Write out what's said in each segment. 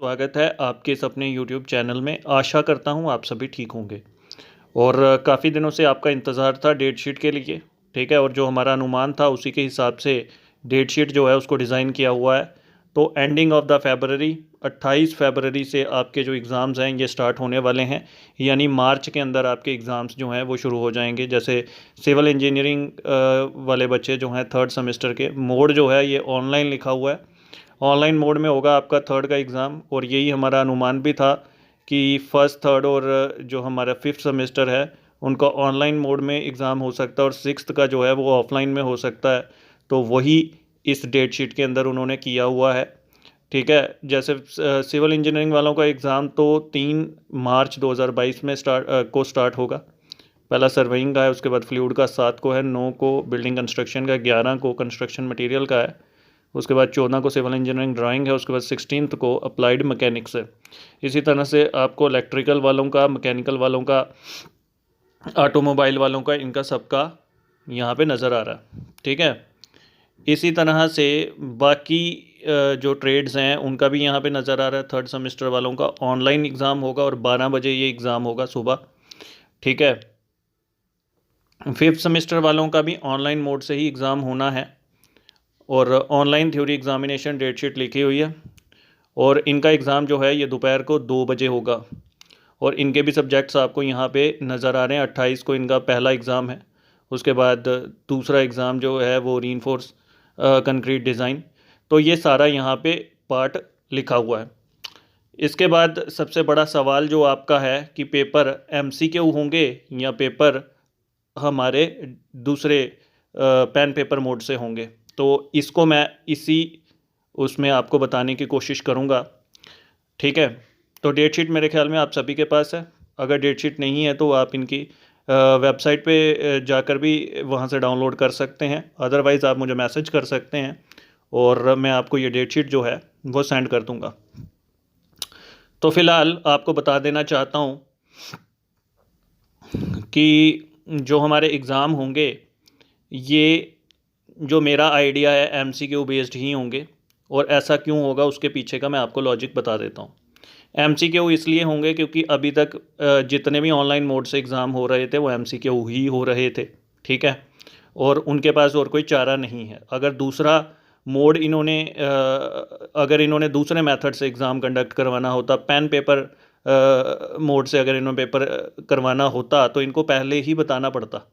स्वागत है आपके इस अपने यूट्यूब चैनल में। आशा करता हूँ आप सभी ठीक होंगे और काफ़ी दिनों से आपका इंतज़ार था डेट शीट के लिए, ठीक है। और जो हमारा अनुमान था उसी के हिसाब से डेट शीट जो है उसको डिज़ाइन किया हुआ है। तो एंडिंग ऑफ द फरवरी 28 फरवरी से आपके जो एग्ज़ाम्स हैं ये स्टार्ट होने वाले हैं, यानी मार्च के अंदर आपके एग्ज़ाम्स जो हैं वो शुरू हो जाएंगे। जैसे सिविल इंजीनियरिंग वाले बच्चे जो हैं थर्ड सेमेस्टर के, मोड जो है ये ऑनलाइन लिखा हुआ है। ऑनलाइन मोड में होगा आपका थर्ड का एग्ज़ाम, और यही हमारा अनुमान भी था कि फर्स्ट थर्ड और जो हमारा फिफ्थ सेमेस्टर है उनका ऑनलाइन मोड में एग्ज़ाम हो सकता है और सिक्स्थ का जो है वो ऑफलाइन में हो सकता है। तो वही इस डेट शीट के अंदर उन्होंने किया हुआ है, ठीक है। जैसे सिविल इंजीनियरिंग वालों का एग्ज़ाम तो 3 मार्च 2022 में स्टार्ट होगा। पहला सर्वेइंग का है, उसके बाद फ्लूइड का 7 को है, 9 को बिल्डिंग कंस्ट्रक्शन का, 11 को कंस्ट्रक्शन मटेरियल का है, उसके बाद 14 को सिविल इंजीनियरिंग ड्राइंग है, उसके बाद 16 को अप्लाइड मैकेनिक्स है। इसी तरह से आपको इलेक्ट्रिकल वालों का, मैकेनिकल वालों का, ऑटोमोबाइल वालों का, इनका सबका यहाँ पे नज़र आ रहा है, ठीक है। इसी तरह से बाकी जो ट्रेड्स हैं उनका भी यहाँ पे नज़र आ रहा है। थर्ड सेमेस्टर वालों का ऑनलाइन एग्ज़ाम होगा और 12 बजे ये एग्ज़ाम होगा सुबह, ठीक है। फिफ्थ सेमेस्टर वालों का भी ऑनलाइन मोड से ही एग्ज़ाम होना है और online theory examination date sheet लिखी हुई है। और इनका एग्ज़ाम जो है ये दोपहर को 2 बजे होगा और इनके भी सब्जेक्ट्स आपको यहाँ पे नज़र आ रहे हैं। 28 को इनका पहला एग्ज़ाम है, उसके बाद दूसरा एग्ज़ाम जो है वो रीइंफोर्स कंक्रीट डिज़ाइन। तो ये सारा यहाँ पे पार्ट लिखा हुआ है। इसके बाद सबसे बड़ा सवाल जो आपका है कि पेपर एमसीक्यू होंगे या पेपर हमारे दूसरे पेन पेपर मोड से होंगे, तो इसको मैं इसी उसमें आपको बताने की कोशिश करूँगा, ठीक है। तो डेट शीट मेरे ख्याल में आप सभी के पास है। अगर डेट शीट नहीं है तो आप इनकी वेबसाइट पे जाकर भी वहाँ से डाउनलोड कर सकते हैं, अदरवाइज़ आप मुझे मैसेज कर सकते हैं और मैं आपको ये डेट शीट जो है वो सेंड कर दूँगा। तो फ़िलहाल आपको बता देना चाहता हूँ कि जो हमारे एग्ज़ाम होंगे ये, जो मेरा आइडिया है, एमसीक्यू बेस्ड ही होंगे। और ऐसा क्यों होगा उसके पीछे का मैं आपको लॉजिक बता देता हूँ। एमसीक्यू इसलिए होंगे क्योंकि अभी तक जितने भी ऑनलाइन मोड से एग्ज़ाम हो रहे थे वो एमसीक्यू ही हो रहे थे, ठीक है। और उनके पास और कोई चारा नहीं है। अगर दूसरा मोड इन्होंने अगर इन्होंने दूसरे मेथड से एग्ज़ाम कंडक्ट करवाना होता, पेन पेपर मोड से अगर इन्होंने पेपर करवाना होता तो इनको पहले ही बताना पड़ता,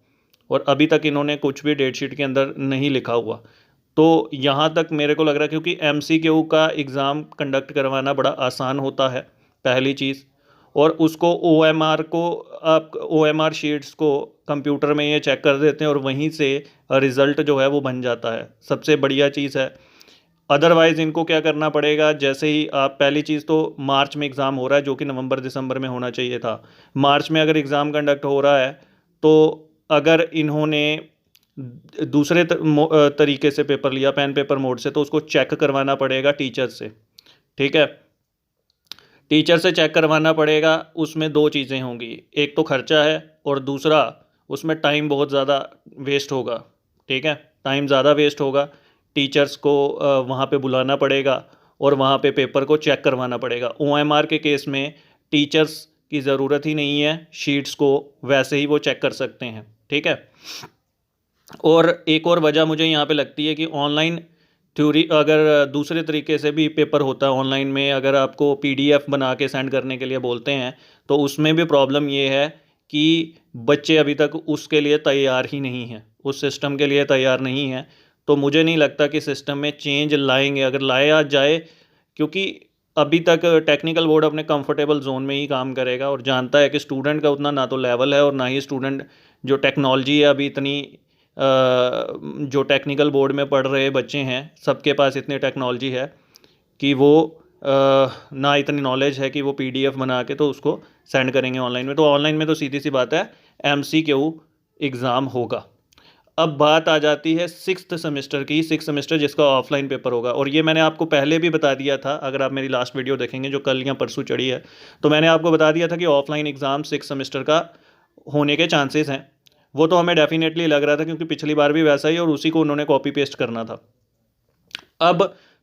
और अभी तक इन्होंने कुछ भी डेट शीट के अंदर नहीं लिखा हुआ। तो यहाँ तक मेरे को लग रहा है क्योंकि एमसीक्यू का एग्ज़ाम कंडक्ट करवाना बड़ा आसान होता है, पहली चीज़। और उसको ओएमआर को, आप ओएमआर शीट्स को कंप्यूटर में ये चेक कर देते हैं और वहीं से रिज़ल्ट जो है वो बन जाता है, सबसे बढ़िया चीज़ है। अदरवाइज़ इनको क्या करना पड़ेगा, जैसे ही आप, पहली चीज़ तो मार्च में एग्ज़ाम हो रहा है जो कि नवंबर दिसंबर में होना चाहिए था। मार्च में अगर एग्ज़ाम कंडक्ट हो रहा है तो अगर इन्होंने दूसरे तरीके से पेपर लिया, पेन पेपर मोड से, तो उसको चेक करवाना पड़ेगा टीचर से, ठीक है। टीचर से चेक करवाना पड़ेगा, उसमें दो चीज़ें होंगी, एक तो खर्चा है और दूसरा उसमें टाइम बहुत ज़्यादा वेस्ट होगा, ठीक है। टाइम ज़्यादा वेस्ट होगा, टीचर्स को वहाँ पे बुलाना पड़ेगा और वहाँ पे पेपर को चेक करवाना पड़ेगा। ओएमआर के केस में टीचर्स की ज़रूरत ही नहीं है, शीट्स को वैसे ही वो चेक कर सकते हैं, ठीक है। और एक और वजह मुझे यहाँ पे लगती है कि ऑनलाइन थ्योरी अगर दूसरे तरीके से भी पेपर होता है ऑनलाइन में, अगर आपको पीडीएफ बना के सेंड करने के लिए बोलते हैं तो उसमें भी प्रॉब्लम ये है कि बच्चे अभी तक उसके लिए तैयार ही नहीं हैं, उस सिस्टम के लिए तैयार नहीं हैं। तो मुझे नहीं लगता कि सिस्टम में चेंज लाएंगे, अगर लाया जाए, क्योंकि अभी तक टेक्निकल बोर्ड अपने कंफर्टेबल जोन में ही काम करेगा और जानता है कि स्टूडेंट का उतना ना तो लेवल है और ना ही स्टूडेंट, जो टेक्नोलॉजी है अभी इतनी जो टेक्निकल बोर्ड में पढ़ रहे बच्चे हैं सबके पास इतनी टेक्नोलॉजी है कि वो ना इतनी नॉलेज है कि वो पीडीएफ बना के तो उसको सेंड करेंगे ऑनलाइन में। तो ऑनलाइन में तो सीधी सी बात है एमसीक्यू एग्ज़ाम होगा। अब बात आ जाती है सिक्स्थ सेमेस्टर की, सिक्स सेमेस्टर जिसका ऑफलाइन पेपर होगा। और ये मैंने आपको पहले भी बता दिया था, अगर आप मेरी लास्ट वीडियो देखेंगे जो कल या परसों चढ़ी है, तो मैंने आपको बता दिया था कि ऑफलाइन एग्ज़ाम सिक्स सेमेस्टर का होने के चांसेस हैं। वो तो हमें डेफिनेटली लग रहा था क्योंकि पिछली बार भी वैसा ही और उसी को उन्होंने कॉपी पेस्ट करना था। अब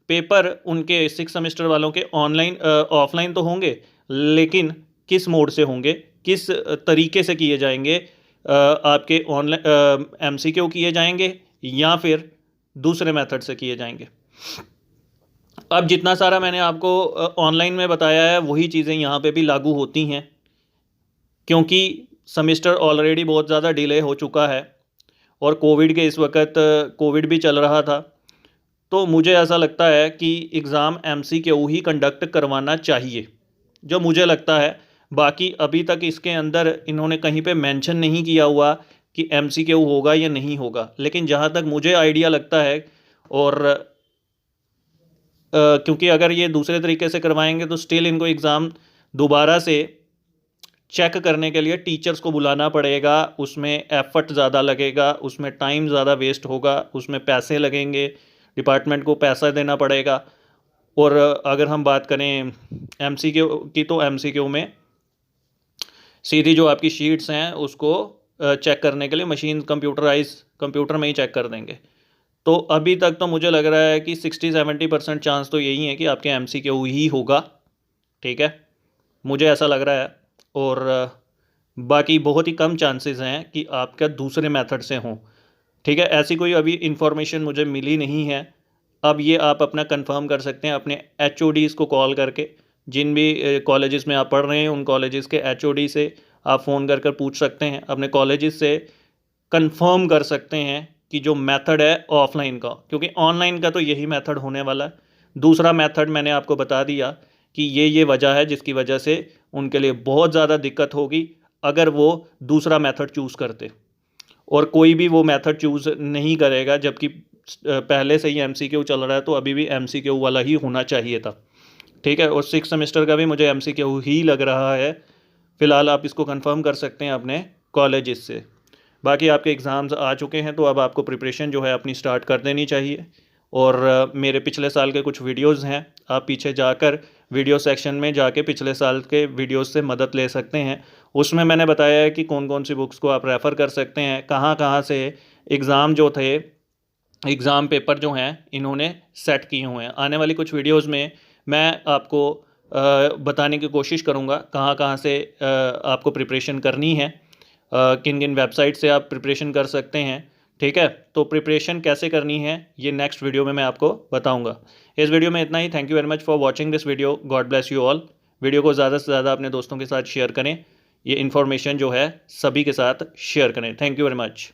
पेपर उनके 6 सेमेस्टर वालों के ऑनलाइन ऑफलाइन तो होंगे, लेकिन किस मोड से होंगे, किस तरीके से किए जाएंगे, आपके ऑनलाइन MCQ किए जाएंगे या फिर दूसरे मेथड से किए जाएंगे। अब जितना सारा मैंने आपको ऑनलाइन में बताया है वही चीज़ें यहाँ पे भी लागू होती हैं, क्योंकि सेमेस्टर ऑलरेडी बहुत ज़्यादा डिले हो चुका है और कोविड के इस वक्त कोविड भी चल रहा था। तो मुझे ऐसा लगता है कि एग्ज़ाम MCQ ही कंडक्ट करवाना चाहिए, जो मुझे लगता है। बाकी अभी तक इसके अंदर इन्होंने कहीं पे मेंशन नहीं किया हुआ कि MCQ होगा या नहीं होगा, लेकिन जहाँ तक मुझे आइडिया लगता है, और क्योंकि अगर ये दूसरे तरीके से करवाएंगे तो स्टिल इनको एग्ज़ाम दोबारा से चेक करने के लिए टीचर्स को बुलाना पड़ेगा, उसमें एफर्ट ज़्यादा लगेगा, उसमें टाइम ज़्यादा वेस्ट होगा, उसमें पैसे लगेंगे, डिपार्टमेंट को पैसा देना पड़ेगा। और अगर हम बात करें MCQ की, तो MCQ में सीधी जो आपकी शीट्स हैं उसको चेक करने के लिए मशीन कंप्यूटर में ही चेक कर देंगे। तो अभी तक तो मुझे लग रहा है कि 60-70% चांस तो यही है कि आपके MCQ ही होगा, ठीक है, मुझे ऐसा लग रहा है। और बाकी बहुत ही कम चांसेस हैं कि आपका दूसरे मेथड से हों, ठीक है। ऐसी कोई अभी इन्फॉर्मेशन मुझे मिली नहीं है। अब ये आप अपना कंफर्म कर सकते हैं अपने HODs को कॉल करके, जिन भी कॉलेजेस में आप पढ़ रहे हैं उन कॉलेजेस के HOD से आप फ़ोन कर पूछ सकते हैं, अपने कॉलेजेस से कंफर्म कर सकते हैं कि जो मेथड है ऑफलाइन का, क्योंकि ऑनलाइन का तो यही मेथड होने वाला है। दूसरा मेथड मैंने आपको बता दिया कि ये वजह है जिसकी वजह से उनके लिए बहुत ज़्यादा दिक्कत होगी अगर वो दूसरा मेथड चूज़ करते, और कोई भी वो मेथड चूज़ नहीं करेगा, जबकि पहले से ही MCQ चल रहा है तो अभी भी MCQ वाला ही होना चाहिए था, ठीक है। और 6 सेमेस्टर का भी मुझे MCQ ही लग रहा है। फ़िलहाल आप इसको कंफर्म कर सकते हैं अपने कॉलेजेस से। बाकी आपके एग्ज़ाम्स आ चुके हैं तो अब आपको प्रिपरेशन जो है अपनी स्टार्ट कर देनी चाहिए। और मेरे पिछले साल के कुछ वीडियोज़ हैं, आप पीछे जाकर वीडियो सेक्शन में जाके पिछले साल के वीडियोज़ से मदद ले सकते हैं। उसमें मैंने बताया है कि कौन कौन सी बुक्स को आप रेफ़र कर सकते हैं, कहाँ कहाँ से एग्ज़ाम जो थे, एग्ज़ाम पेपर जो हैं इन्होंने सेट किए हुए हैं। आने वाली कुछ वीडियोज़ में मैं आपको बताने की कोशिश करूँगा कहाँ कहाँ से आपको प्रिपरेशन करनी है, किन किन वेबसाइट से आप प्रिपरेशन कर सकते हैं, ठीक है। तो प्रिपरेशन कैसे करनी है ये नेक्स्ट वीडियो में मैं आपको बताऊंगा। इस वीडियो में इतना ही। Thank you very much for watching this video. God bless you all. Video को ज़्यादा से ज़्यादा अपने दोस्तों के साथ शेयर करें, ये इन्फॉर्मेशन जो है सभी के साथ शेयर करें। Thank you very much.